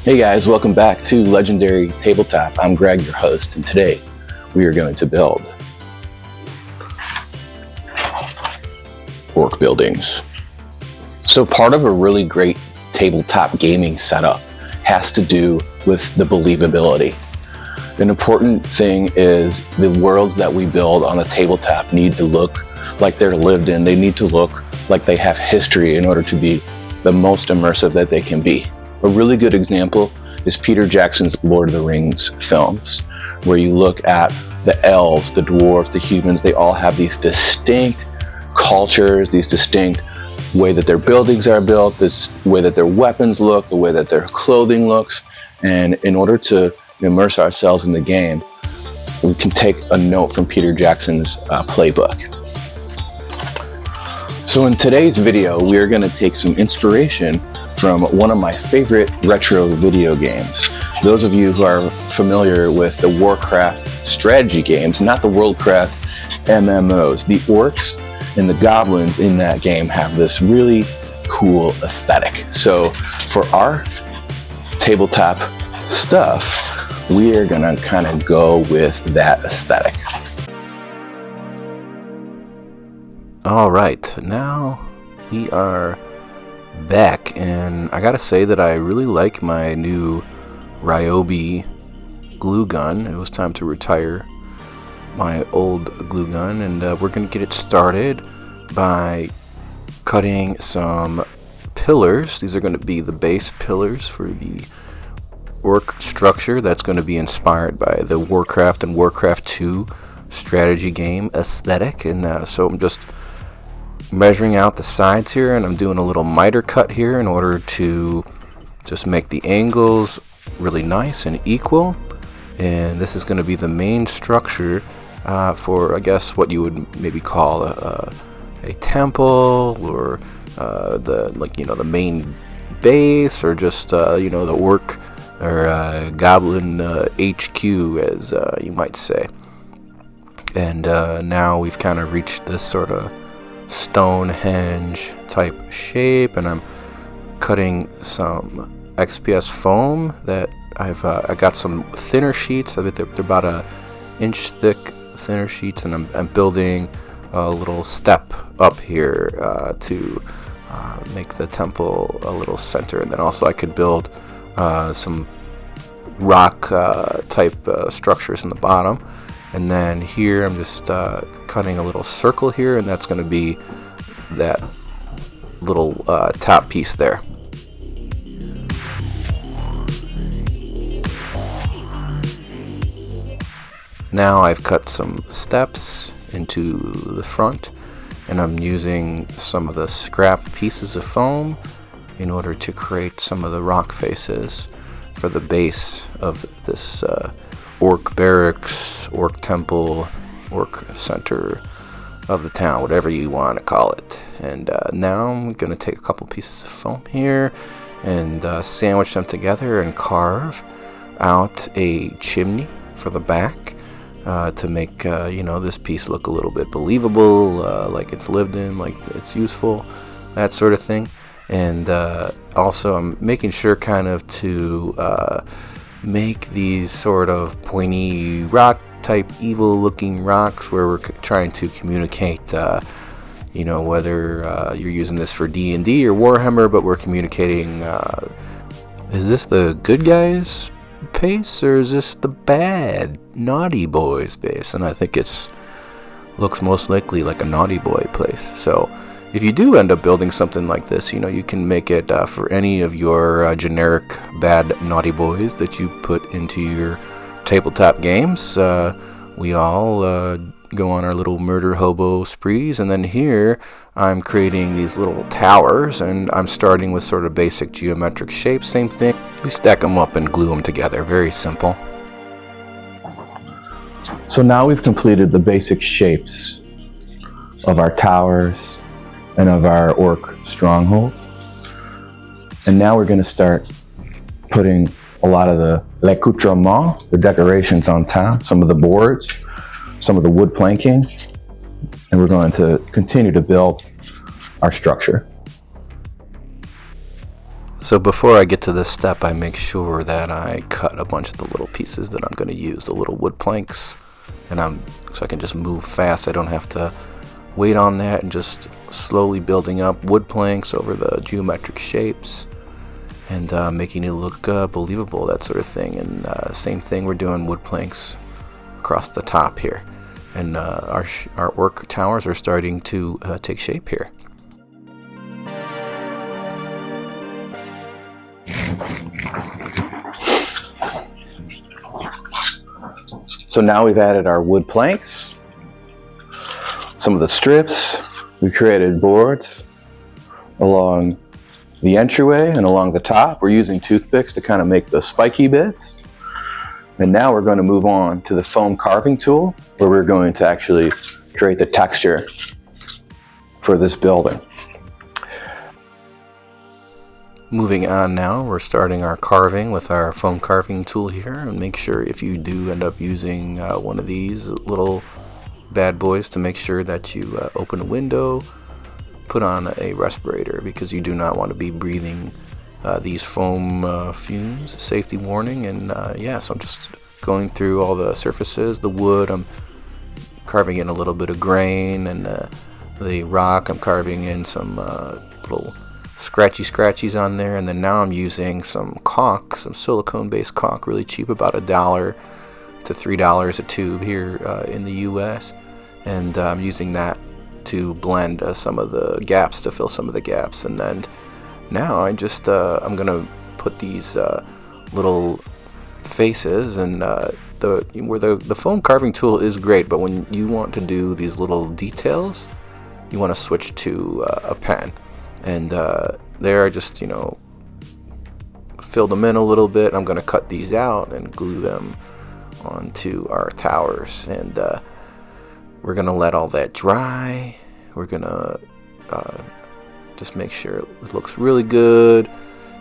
Hey guys, welcome back to Legendary Tabletop. I'm Greg, your host, and today we are going to build Orc Buildings. So part of a really great tabletop gaming setup has to do with the believability. An important thing is the worlds that we build on the tabletop need to look like they're lived in. They need to look like they have history in order to be the most immersive that they can be. A really good example is Peter Jackson's Lord of the Rings films, where you look at the elves, the dwarves, the humans, they all have these distinct cultures, these distinct way that their buildings are built, this way that their weapons look, the way that their clothing looks. And in order to immerse ourselves in the game, we can take a note from Peter Jackson's playbook. So in today's video, we are going to take some inspiration from one of my favorite retro video games. Those of you who are familiar with the Warcraft strategy games, not the Worldcraft MMOs, the orcs and the goblins in that game have this really cool aesthetic. So for our tabletop stuff, we are gonna kind of go with that aesthetic. All right, now we are back, and I gotta say that I really like my new Ryobi glue gun. It was time to retire my old glue gun, and we're gonna get it started by cutting some pillars. These are going to be the base pillars for the orc structure that's going to be inspired by the Warcraft and Warcraft 2 strategy game aesthetic. And so I'm just measuring out the sides here, and I'm doing a little miter cut here in order to just make the angles really nice and equal. And this is going to be the main structure for, I guess, what you would maybe call a temple, or the main base, or just the orc or goblin HQ, as you might say. And now we've kind of reached this sort of Stonehenge type shape, and I'm cutting some XPS foam that I got some thinner sheets. I think they're about an inch thick thinner sheets, and I'm building a little step up here to make the temple a little center. And then also I could build some rock type structures in the bottom. And then here I'm just cutting a little circle here, and that's going to be that little top piece there. Now I've cut some steps into the front, and I'm using some of the scrap pieces of foam in order to create some of the rock faces for the base of this orc barracks, orc temple, orc center of the town, whatever you want to call it. And now I'm going to take a couple pieces of foam here and sandwich them together and carve out a chimney for the back to make this piece look a little bit believable, like it's lived in, like it's useful, that sort of thing. And also I'm making sure kind of to make these sort of pointy rock type evil looking rocks, where we're trying to communicate whether you're using this for D&D or Warhammer, but we're communicating, is this the good guys base, or is this the bad naughty boys base? And I think it's looks most likely like a naughty boy place. So if you do end up building something like this, you can make it for any of your generic bad naughty boys that you put into your tabletop games. We all go on our little murder hobo sprees, and then here I'm creating these little towers, and I'm starting with sort of basic geometric shapes. Same thing, we stack them up and glue them together. Very simple. So now we've completed the basic shapes of our towers and of our orc stronghold. And now we're going to start putting a lot of the l'accoutrement, the decorations on top, some of the boards, some of the wood planking, and we're going to continue to build our structure. So before I get to this step, I make sure that I cut a bunch of the little pieces that I'm going to use, the little wood planks, and so I can just move fast. I don't have to wait on that, and just slowly building up wood planks over the geometric shapes and making it look believable, that sort of thing. And same thing, we're doing wood planks across the top here, and our orc towers are starting to take shape here. So now we've added our wood planks, some of the strips. We created boards along the entryway and along the top. We're using toothpicks to kind of make the spiky bits. And now we're going to move on to the foam carving tool, where we're going to actually create the texture for this building. Moving on now, we're starting our carving with our foam carving tool here, and make sure if you do end up using one of these little bad boys, to make sure that you open a window, put on a respirator, because you do not want to be breathing these foam fumes. Safety warning. And so I'm just going through all the surfaces. The wood, I'm carving in a little bit of grain, and the rock, I'm carving in some little scratchies on there. And then now I'm using some caulk, some silicone based caulk, really cheap, about $1 to $3 a tube here in the US, and I'm using that to blend some of the gaps, to fill some of the gaps. And then now I just I'm gonna put these little faces, and the foam carving tool is great, but when you want to do these little details, you want to switch to a pen. And there I just, fill them in a little bit. I'm going to cut these out and glue them onto our towers. And we're going to let all that dry. We're going to just make sure it looks really good.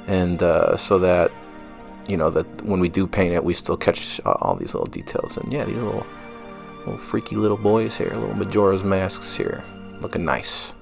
And so that, that when we do paint it, we still catch all these little details. And yeah, these little freaky little boys here, little Majora's masks here, looking nice.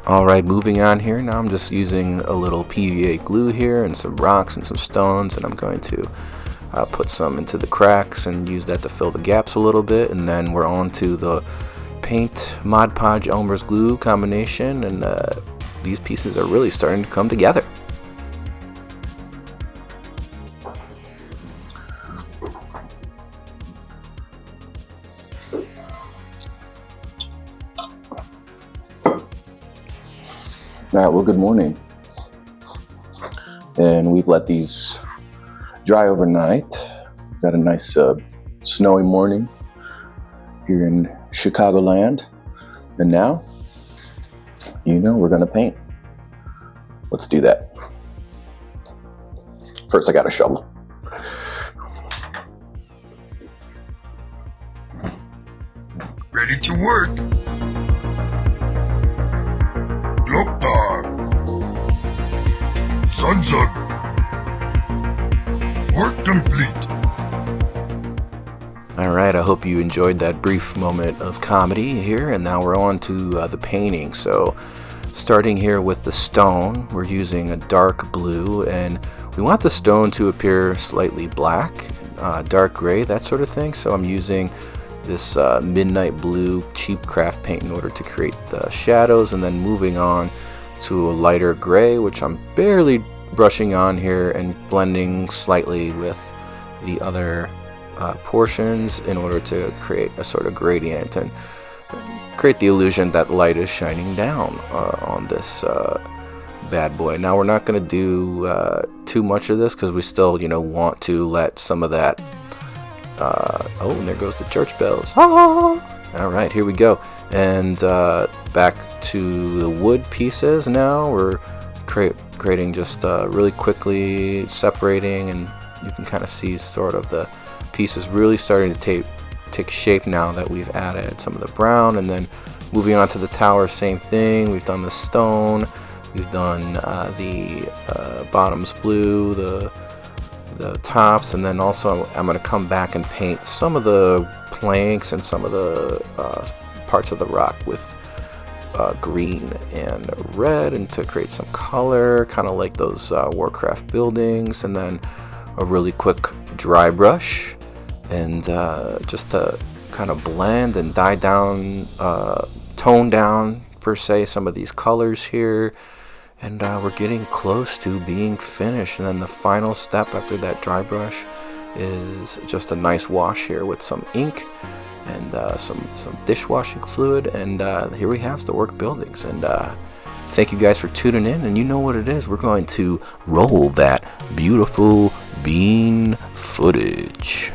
Alright, moving on here. Now I'm just using a little PVA glue here and some rocks and some stones, and I'm going to put some into the cracks and use that to fill the gaps a little bit. And then we're on to the paint Mod Podge Elmer's glue combination, and these pieces are really starting to come together. All right, well, good morning. And we've let these dry overnight. Got a nice snowy morning here in Chicagoland. And now, we're gonna paint. Let's do that. First, I got a shovel. Ready to work. Gloptar. Sunzug. Work complete. Alright, I hope you enjoyed that brief moment of comedy here, and now we're on to the painting. So, starting here with the stone, we're using a dark blue, and we want the stone to appear slightly black, dark gray, that sort of thing. So I'm using this midnight blue cheap craft paint in order to create the shadows, and then moving on to a lighter gray, which I'm barely brushing on here and blending slightly with the other portions in order to create a sort of gradient and create the illusion that light is shining down on this bad boy. Now we're not going to do too much of this because we still, want to let some of that. Oh, and there goes the church bells. Ah! All right, here we go. And back to the wood pieces now. We're creating just really quickly separating, and you can kind of see sort of the pieces really starting to take shape now that we've added some of the brown. And then moving on to the tower, same thing. We've done the stone. We've done the bottoms blue, the tops, and then also I'm going to come back and paint some of the planks and some of the parts of the rock with green and red, and to create some color, kind of like those Warcraft buildings. And then a really quick dry brush, and just to kind of blend and dye down, tone down per se some of these colors here. And we're getting close to being finished. And then the final step after that dry brush is just a nice wash here with some ink and some dishwashing fluid. And here we have the Orc Buildings. And thank you guys for tuning in. And you know what it is. We're going to roll that beautiful bean footage.